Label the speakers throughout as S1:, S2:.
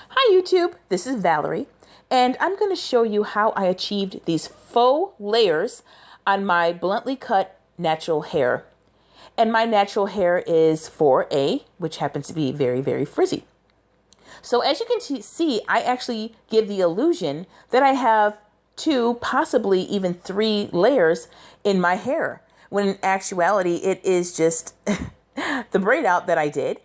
S1: Hi YouTube, this is Valerie, and I'm going to show you how I achieved these faux layers on my bluntly cut natural hair. And my natural hair is 4A, which happens to be very, very frizzy. So as you can see, I actually give the illusion that I have 2, possibly even 3 layers in my hair, when in actuality it is just the braid out that I did.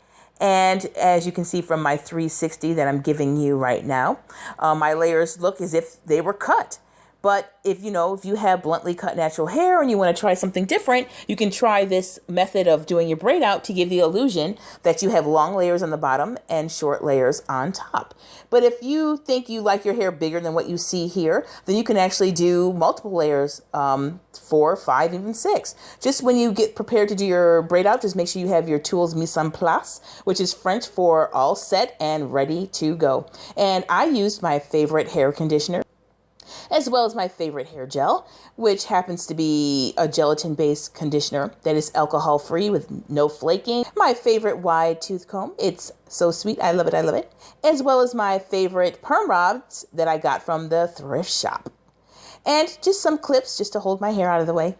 S1: And as you can see from my 360 that I'm giving you right now, my layers look as if they were cut. But if you have bluntly cut natural hair and you want to try something different, you can try this method of doing your braid out to give the illusion that you have long layers on the bottom and short layers on top. But if you think you like your hair bigger than what you see here, then you can actually do multiple layers, 4, 5, even 6. Just when you get prepared to do your braid out, just make sure you have your tools mise en place, which is French for all set and ready to go. And I used my favorite hair conditioner, as well as my favorite hair gel, which happens to be a gelatin-based conditioner that is alcohol-free with no flaking. My favorite wide tooth comb, it's so sweet, I love it, I love it. As well as my favorite perm rods that I got from the thrift shop. And just some clips just to hold my hair out of the way.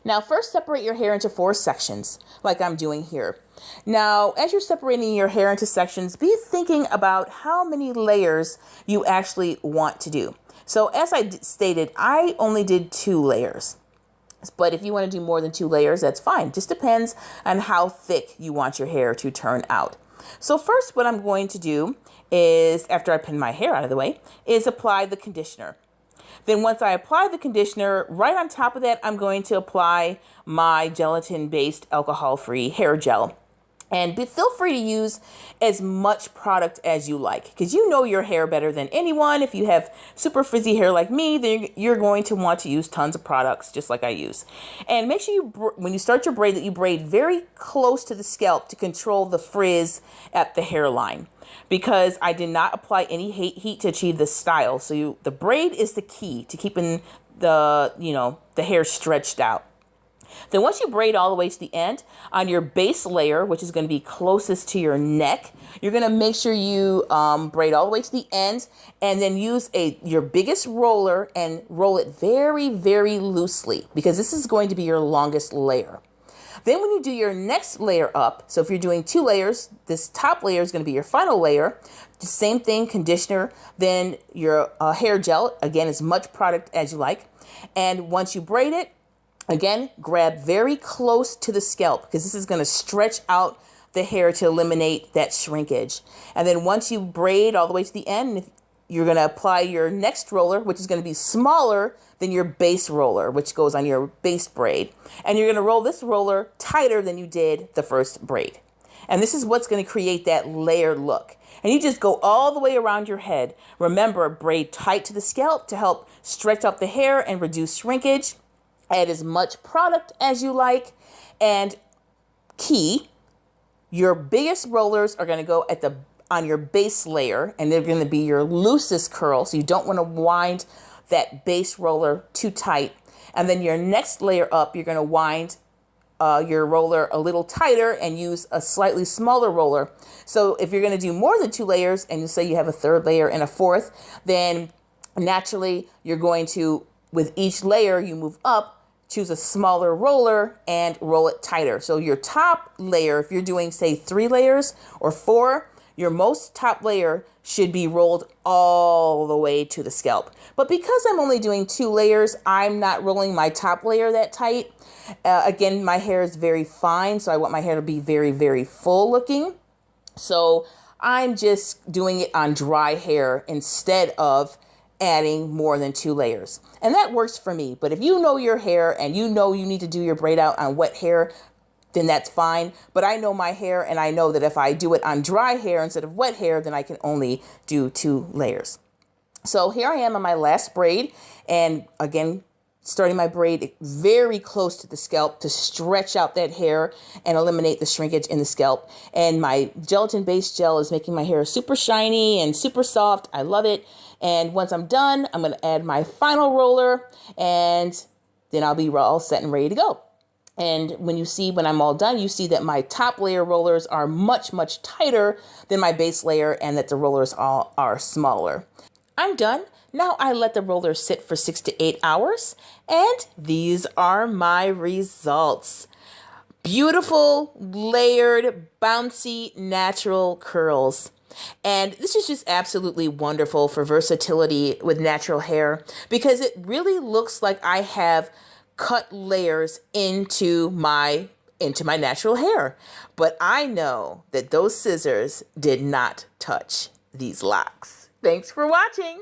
S1: Now, first separate your hair into 4 sections, like I'm doing here. Now, as you're separating your hair into sections, be thinking about how many layers you actually want to do. So as I stated, I only did 2 layers. But if you want to do more than 2 layers, that's fine. Just depends on how thick you want your hair to turn out. So first, what I'm going to do is, after I pin my hair out of the way, is apply the conditioner. Then once I apply the conditioner, right on top of that, I'm going to apply my gelatin-based alcohol-free hair gel. And feel free to use as much product as you like, because you know your hair better than anyone. If you have super frizzy hair like me, then you're going to want to use tons of products just like I use. And make sure when you start your braid that you braid very close to the scalp to control the frizz at the hairline, because I did not apply any heat to achieve this style. So the braid is the key to keeping the hair stretched out. Then once you braid all the way to the end, on your base layer, which is going to be closest to your neck, you're going to make sure you braid all the way to the end, and then use your biggest roller and roll it very, very loosely, because this is going to be your longest layer. Then when you do your next layer up, so if you're doing 2 layers, this top layer is going to be your final layer. The same thing, conditioner, then your hair gel, again, as much product as you like. And once you braid it, again, grab very close to the scalp, because this is going to stretch out the hair to eliminate that shrinkage. And then once you braid all the way to the end, you're going to apply your next roller, which is going to be smaller than your base roller, which goes on your base braid. And you're going to roll this roller tighter than you did the first braid. And this is what's going to create that layered look. And you just go all the way around your head. Remember, braid tight to the scalp to help stretch out the hair and reduce shrinkage. Add as much product as you like. And key, your biggest rollers are going to go on your base layer, and they're going to be your loosest curl. So you don't want to wind that base roller too tight. And then your next layer up, you're going to wind your roller a little tighter and use a slightly smaller roller. So if you're going to do more than 2 layers, and you say you have a 3rd layer and a 4th, then naturally you're going to, with each layer you move up, choose a smaller roller and roll it tighter. So your top layer, if you're doing, say, 3 layers or 4, your most top layer should be rolled all the way to the scalp. But because I'm only doing 2 layers, I'm not rolling my top layer that tight. Again, my hair is very fine, so I want my hair to be very, very full looking. So I'm just doing it on dry hair instead of adding more than 2 layers. And that works for me. But if you know your hair and you know you need to do your braid out on wet hair, then that's fine. But I know my hair, and I know that if I do it on dry hair instead of wet hair, then I can only do 2 layers. So here I am on my last braid, and again, starting my braid very close to the scalp to stretch out that hair and eliminate the shrinkage in the scalp. And my gelatin-based gel is making my hair super shiny and super soft. I love it. And once I'm done, I'm going to add my final roller, and then I'll be all set and ready to go. And when I'm all done, you see that my top layer rollers are much, much tighter than my base layer and that the rollers all are smaller. I'm done. Now I let the rollers sit for 6 to 8 hours, and these are my results. Beautiful, layered, bouncy, natural curls. And this is just absolutely wonderful for versatility with natural hair because it really looks like I have cut layers into my natural hair. But I know that those scissors did not touch these locks. Thanks for watching.